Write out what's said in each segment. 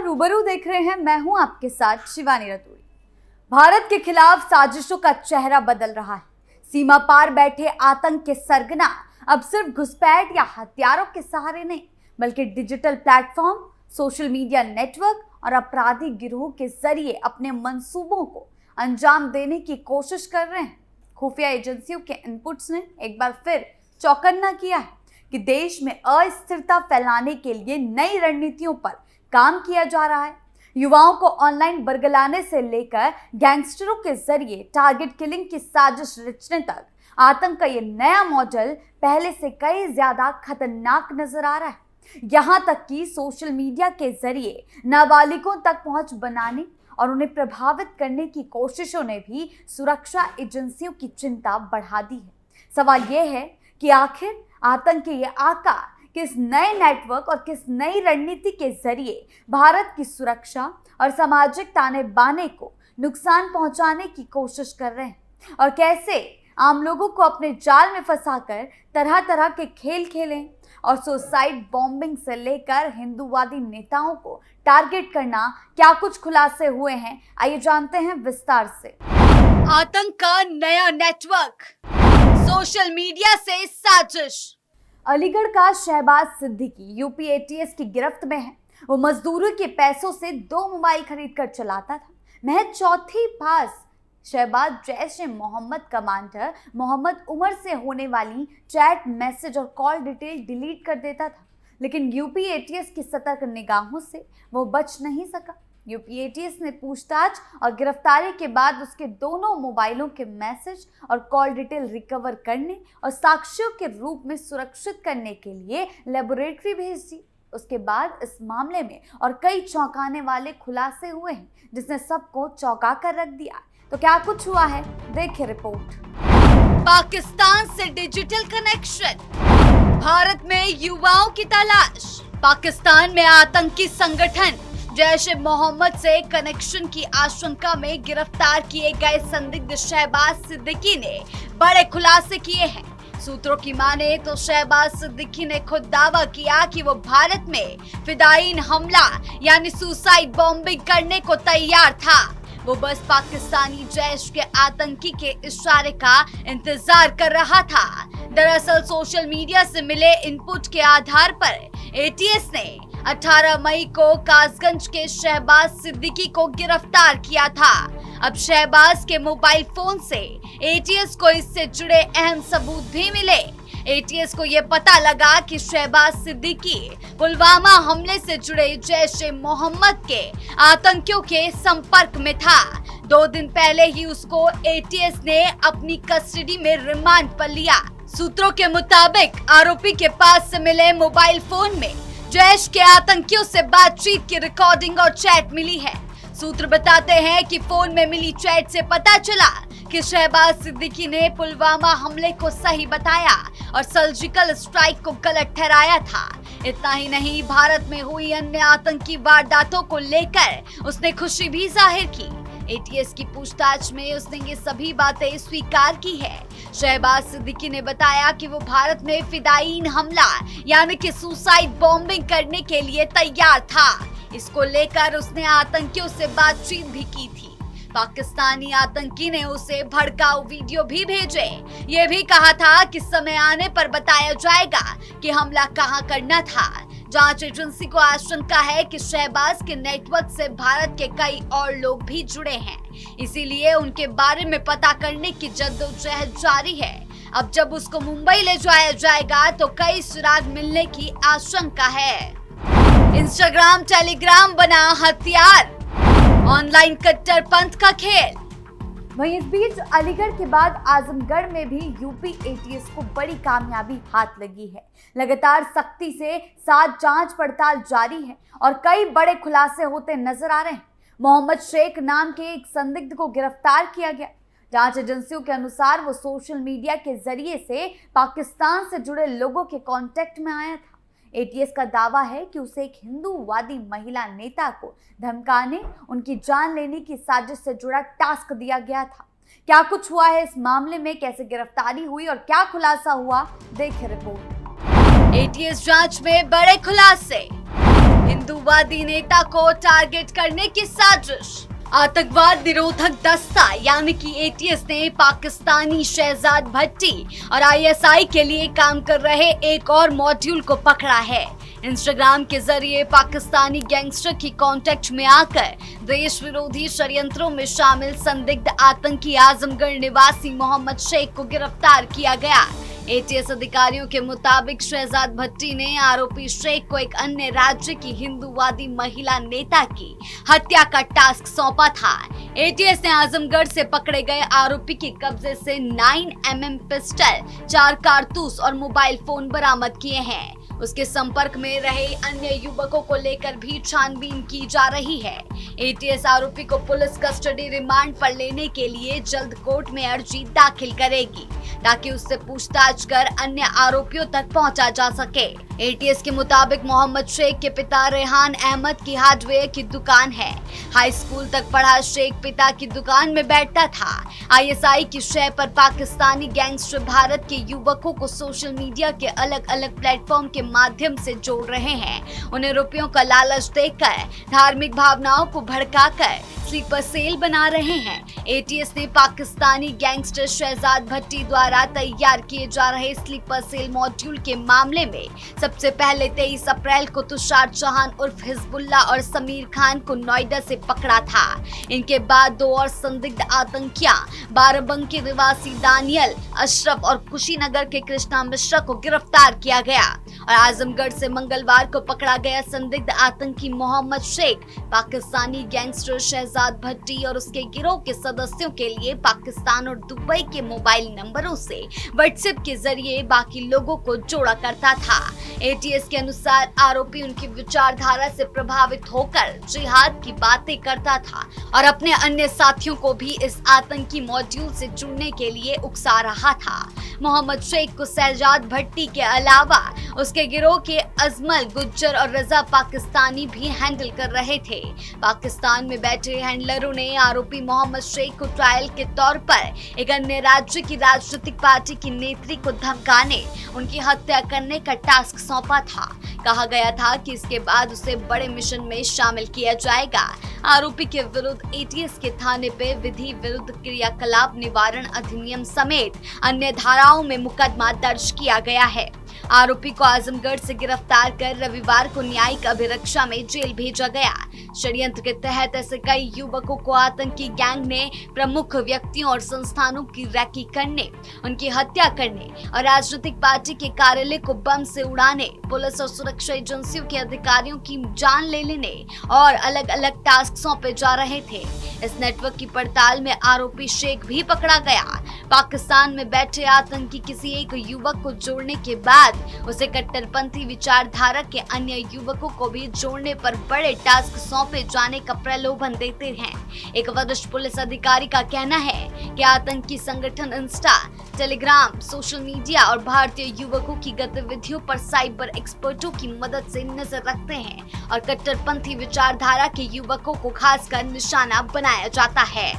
रूबरू देख रहे हैं। मैं हूं आपके साथ शिवानी रतूड़ी। भारत के खिलाफ साजिशों का चेहरा बदल रहा है। सीमा पार बैठे आतंक के सरगना अब सिर्फ घुसपैठ या हथियारों के सहारे नहीं, बल्कि digital platform, social media network और आपराधिक गिरोह के जरिए अपने मंसूबों को अंजाम देने की कोशिश कर रहे हैं। खुफिया एजेंसियों के इनपुट्स ने एक बार फिर चौकन्ना किया है कि देश में अस्थिरता फैलाने के लिए नई रणनीतियों पर काम किया जा रहा है। युवाओं को ऑनलाइन बरगलाने से लेकर गैंगस्टरों के जरिए टारगेट किलिंग की साजिश रचने तक आतंक का ये नया मॉडल पहले से कई ज्यादा खतरनाक नजर आ रहा है। यहाँ तक कि सोशल मीडिया के जरिए नाबालिगों तक पहुंच बनाने और उन्हें प्रभावित करने की कोशिशों ने भी सुरक्षा एजेंसियों की चिंता बढ़ा दी है। सवाल यह है कि आखिर आतंक के ये आका किस नए नेटवर्क और किस नई रणनीति के जरिए भारत की सुरक्षा और सामाजिक ताने बाने को नुकसान पहुंचाने की कोशिश कर रहे हैं, और कैसे आम लोगों को अपने जाल में फंसाकर तरह तरह के खेल खेलें और सुसाइड बॉम्बिंग से लेकर हिंदूवादी नेताओं को टारगेट करना, क्या कुछ खुलासे हुए हैं, आइए जानते हैं विस्तार से। आतंक का नया नेटवर्क, सोशल मीडिया से साजिश। अलीगढ़ का शहबाज सिद्दीकी यूपी एटीएस की गिरफ्त में है। वो मजदूरों के पैसों से 2 मोबाइल खरीद कर चलाता था। महज चौथी पास शहबाज जैश ए मोहम्मद कमांडर मोहम्मद उमर से होने वाली चैट, मैसेज और कॉल डिटेल डिलीट कर देता था, लेकिन यूपी एटीएस की सतर्क निगाहों से वो बच नहीं सका। यूपी एटीएस ने पूछताछ और गिरफ्तारी के बाद उसके दोनों मोबाइलों के मैसेज और कॉल डिटेल रिकवर करने और साक्ष्यों के रूप में सुरक्षित करने के लिए लेबोरेटरी भेज दी। उसके बाद इस मामले में और कई चौंकाने वाले खुलासे हुए हैं, जिसने सबको चौंका कर रख दिया। तो क्या कुछ हुआ है, देखिए रिपोर्ट। पाकिस्तान से डिजिटल कनेक्शन, भारत में युवाओं की तलाश। पाकिस्तान में आतंकी संगठन जैश ए मोहम्मद से कनेक्शन की आशंका में गिरफ्तार किए गए संदिग्ध शहबाज सिद्दीकी ने बड़े खुलासे किए हैं। सूत्रों की माने तो शहबाज सिद्दीकी ने खुद दावा किया कि वो भारत में फिदायीन हमला यानी सुसाइड बॉम्बिंग करने को तैयार था। वो बस पाकिस्तानी जैश के आतंकी के इशारे का इंतजार कर रहा था। दरअसल सोशल मीडिया से मिले इनपुट के आधार पर एटीएस ने 18 मई को कासगंज के शहबाज सिद्दीकी को गिरफ्तार किया था। अब शहबाज के मोबाइल फोन से एटीएस को इससे जुड़े अहम सबूत भी मिले। एटीएस को ये पता लगा कि शहबाज सिद्दीकी पुलवामा हमले से जुड़े जैश ए मोहम्मद के आतंकियों के संपर्क में था। 2 दिन पहले ही उसको एटीएस ने अपनी कस्टडी में रिमांड पर लिया। सूत्रों के मुताबिक आरोपी के पास से मिले मोबाइल फोन में जैश के आतंकियों से बातचीत की रिकॉर्डिंग और चैट मिली है। सूत्र बताते हैं कि फोन में मिली चैट से पता चला कि शहबाज सिद्दीकी ने पुलवामा हमले को सही बताया और सर्जिकल स्ट्राइक को गलत ठहराया था। इतना ही नहीं, भारत में हुई अन्य आतंकी वारदातों को लेकर उसने खुशी भी जाहिर की। एटीएस की पूछताछ में उसने ये सभी बातें स्वीकार की है। शहबाज सिद्दीकी ने बताया कि वो भारत में फिदायीन हमला यानी कि सुसाइड बॉम्बिंग करने के लिए तैयार था। इसको लेकर उसने आतंकियों से बातचीत भी की थी। पाकिस्तानी आतंकी ने उसे भड़काऊ वीडियो भी भेजे। ये भी कहा था कि समय आने पर बताया जाएगा कि हमला कहां करना था। जांच एजेंसी को आशंका है कि शहबाज के नेटवर्क से भारत के कई और लोग भी जुड़े हैं, इसीलिए उनके बारे में पता करने की जद्दोजहद जारी है। अब जब उसको मुंबई ले जाया जाएगा तो कई सुराग मिलने की आशंका है। इंस्टाग्राम, टेलीग्राम बना हथियार, ऑनलाइन कट्टरपंथ का खेल। वहीं इस बीच अलीगढ़ के बाद आजमगढ़ में भी यूपी एटीएस को बड़ी कामयाबी हाथ लगी है। लगातार सख्ती से साथ जांच पड़ताल जारी है और कई बड़े खुलासे होते नजर आ रहे हैं। मोहम्मद शेख नाम के एक संदिग्ध को गिरफ्तार किया गया। जांच एजेंसियों के अनुसार वो सोशल मीडिया के जरिए से पाकिस्तान से जुड़े लोगों के कांटेक्ट में आया था। एटीएस का दावा है कि उसे एक हिंदूवादी महिला नेता को धमकाने, उनकी जान लेने की साजिश से जुड़ा टास्क दिया गया था। क्या कुछ हुआ है इस मामले में, कैसे गिरफ्तारी हुई और क्या खुलासा हुआ, देखिए रिपोर्ट। एटीएस जांच में बड़े खुलासे। हिंदूवादी नेता को टारगेट करने की साजिश। आतंकवाद निरोधक दस्ता यानी कि एटीएस ने पाकिस्तानी शहजाद भट्टी और आईएसआई के लिए काम कर रहे एक और मॉड्यूल को पकड़ा है। इंस्टाग्राम के जरिए पाकिस्तानी गैंगस्टर की कांटेक्ट में आकर देश विरोधी षड्यंत्रों में शामिल संदिग्ध आतंकी आजमगढ़ निवासी मोहम्मद शेख को गिरफ्तार किया गया। एटीएस अधिकारियों के मुताबिक शहजाद भट्टी ने आरोपी शेख को एक अन्य राज्य की हिंदूवादी महिला नेता की हत्या का टास्क सौंपा था। एटीएस ने आजमगढ़ से पकड़े गए आरोपी के कब्जे से 9mm पिस्टल, 4 कारतूस और मोबाइल फोन बरामद किए हैं। उसके संपर्क में रहे अन्य युवकों को लेकर भी छानबीन की जा रही है। एटीएस आरोपी को पुलिस कस्टडी रिमांड पर लेने के लिए जल्द कोर्ट में अर्जी दाखिल करेगी ताकि उससे पूछताछ कर अन्य आरोपियों तक पहुंचा जा सके। एटीएस के मुताबिक मोहम्मद शेख के पिता रेहान अहमद की हार्डवेयर की दुकान है। हाई स्कूल तक पढ़ा शेख पिता की दुकान में बैठता था। आईएसआई की शय पर पाकिस्तानी गैंगस्टर भारत के युवकों को सोशल मीडिया के अलग अलग प्लेटफॉर्म के माध्यम से जोड़ रहे हैं। उन्हें रुपयों का लालच देकर धार्मिक भावनाओं को भड़काकर स्लीपर सेल बना रहे हैं। एटीएस ने पाकिस्तानी गैंगस्टर शहजाद भट्टी द्वारा तैयार किए जा रहे स्लीपर सेल मॉड्यूल के मामले में सबसे पहले 23 अप्रैल को तुषार चौहान उर्फ हिजबुल्ला और समीर खान को नोएडा से पकड़ा था। इनके बाद 2 और संदिग्ध आतंकियां बाराबंकी निवासी दानियल अशरफ और कुशीनगर के कृष्णा मिश्रा को गिरफ्तार किया गया और आजमगढ़ से मंगलवार को पकड़ा गया संदिग्ध आतंकी मोहम्मद शेख पाकिस्तानी गैंगस्टर शहजाद भट्टी और उसके गिरोह के सदस्यों के लिए पाकिस्तान और दुबई के मोबाइल नंबरों से व्हाट्सएप के जरिए बाकी लोगों को जोड़ा करता था। एटीएस के अनुसार आरोपी उनकी विचारधारा से प्रभावित होकर जिहाद की बातें करता था और अपने अन्य साथियों को भी इस आतंकी मॉड्यूल से जुड़ने के लिए उकसा रहा था। मोहम्मद शेख को शहजाद भट्टी के अलावा उसके गिरोह के अजमल, गुज्जर और रजा पाकिस्तानी भी हैंडल कर रहे थे। पाकिस्तान में बैठे हैंडलरों ने आरोपी मोहम्मद शेख को ट्रायल के तौर पर एक अन्य राज्य की राजनीतिक पार्टी की नेत्री को धमकाने, उनकी हत्या करने का टास्क सौंपा था। कहा गया था कि इसके बाद उसे बड़े मिशन में शामिल किया जाएगा। आरोपी के विरुद्ध एटीएस के थाने पे विधि विरुद्ध क्रियाकलाप निवारण अधिनियम समेत अन्य धाराओं में मुकदमा दर्ज किया गया है। आरोपी को आजमगढ़ से गिरफ्तार कर रविवार को न्यायिक अभिरक्षा में जेल भेजा गया। षड्यंत्र के तहत ऐसे कई युवकों को आतंकी गैंग ने प्रमुख व्यक्तियों और संस्थानों की रैकी करने, उनकी हत्या करने और राजनीतिक पार्टी के कार्यालय को बम से उड़ाने, पुलिस और सुरक्षा एजेंसियों के अधिकारियों की जान ले लेने और अलग अलग टास्क सौंपे जा रहे थे। इस नेटवर्क की पड़ताल में आरोपी शेख भी पकड़ा गया। पाकिस्तान में बैठे आतंकी किसी एक युवक को जोड़ने के बाद उसे कट्टरपंथी विचारधारा के अन्य युवकों को भी जोड़ने पर बड़े टास्क सौंपे जाने का प्रलोभन देते हैं। एक वरिष्ठ पुलिस अधिकारी का कहना है कि आतंकी संगठन इंस्टा, टेलीग्राम, सोशल मीडिया और भारतीय युवकों की गतिविधियों पर साइबर एक्सपर्टों की मदद से नजर रखते हैं और कट्टरपंथी विचारधारा के युवकों को खासकर निशाना बनाया जाता है।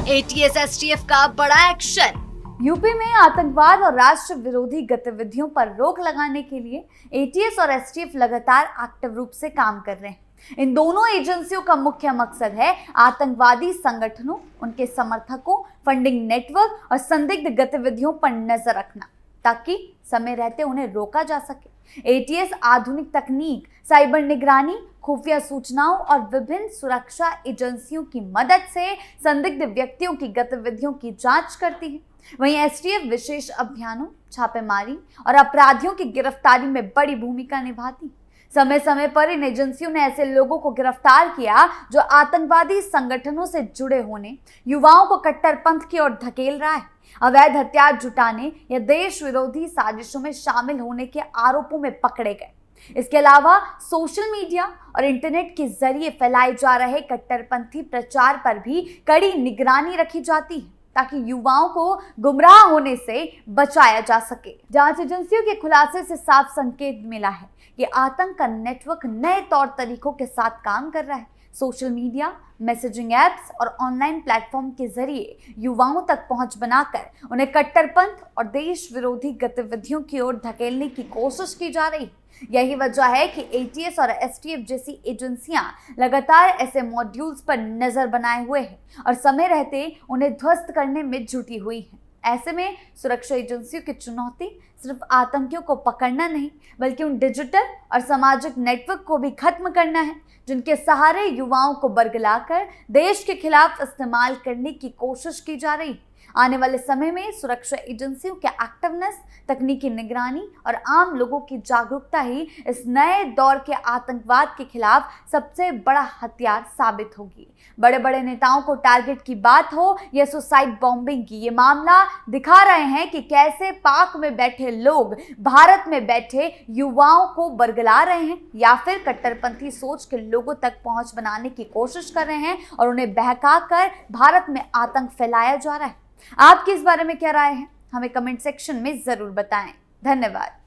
एटीएस एसटीएफ का बड़ा एक्शन। यूपी में आतंकवाद और राष्ट्र विरोधी गतिविधियों पर रोक लगाने के लिए एटीएस और एसटीएफ लगातार एक्टिव रूप से काम कर रहे हैं। इन दोनों एजेंसियों का मुख्य मकसद है आतंकवादी संगठनों, उनके समर्थकों, फंडिंग नेटवर्क और संदिग्ध गतिविधियों पर नजर रखना ताकि समय रहते उन्हें रोका जा सके। एटीएस आधुनिक तकनीक, साइबर निगरानी, खुफिया सूचनाओं और विभिन्न सुरक्षा एजेंसियों की मदद से संदिग्ध व्यक्तियों की गतिविधियों की जांच करती है। वहीं एसटीएफ विशेष अभियानों, छापेमारी और अपराधियों की गिरफ्तारी में बड़ी भूमिका निभाती। समय समय पर इन एजेंसियों ने ऐसे लोगों को गिरफ्तार किया जो आतंकवादी संगठनों से जुड़े होने, युवाओं को कट्टरपंथ की ओर धकेल रहा है, अवैध हथियार जुटाने या देश विरोधी साजिशों में शामिल होने के आरोपों में पकड़े गए। इसके अलावा सोशल मीडिया और इंटरनेट के जरिए फैलाए जा रहे कट्टरपंथी प्रचार पर भी कड़ी निगरानी रखी जाती है ताकि युवाओं को गुमराह होने से बचाया जा सके। जांच एजेंसियों के खुलासे से साफ संकेत मिला है कि आतंक का नेटवर्क नए तौर तरीकों के साथ काम कर रहा है, सोशल मीडिया, मैसेजिंग ऐप्स और ऑनलाइन प्लेटफॉर्म के जरिए युवाओं तक पहुंच बनाकर उन्हें कट्टरपंथ और देश विरोधी गतिविधियों की ओर धकेलने की कोशिश की जा रही है। यही वजह है कि एटीएस और एसटीएफ जैसी एजेंसियां लगातार ऐसे मॉड्यूल्स पर नजर बनाए हुए हैं और समय रहते उन्हें ध्वस्त करने में जुटी हुई है। ऐसे में सुरक्षा एजेंसियों की चुनौती सिर्फ आतंकियों को पकड़ना नहीं, बल्कि उन डिजिटल और सामाजिक नेटवर्क को भी खत्म करना है जिनके सहारे युवाओं को बरगलाकर देश के खिलाफ इस्तेमाल करने की कोशिश की जा रही है। आने वाले समय में सुरक्षा एजेंसियों के एक्टिवनेस, तकनीकी निगरानी और आम लोगों की जागरूकता ही इस नए दौर के आतंकवाद के खिलाफ सबसे बड़ा हथियार साबित होगी। बड़े बड़े नेताओं को टारगेट की बात हो या सुसाइड बॉम्बिंग की, ये मामला दिखा रहे हैं कि कैसे पाक में बैठे लोग भारत में बैठे युवाओं को बरगला रहे हैं या फिर कट्टरपंथी सोच के लोगों तक पहुंच बनाने की कोशिश कर रहे हैं और उन्हें बहकाकर भारत में आतंक फैलाया जा रहा है। आपकी इस बारे में क्या राय है? हमें कमेंट सेक्शन में जरूर बताएं। धन्यवाद।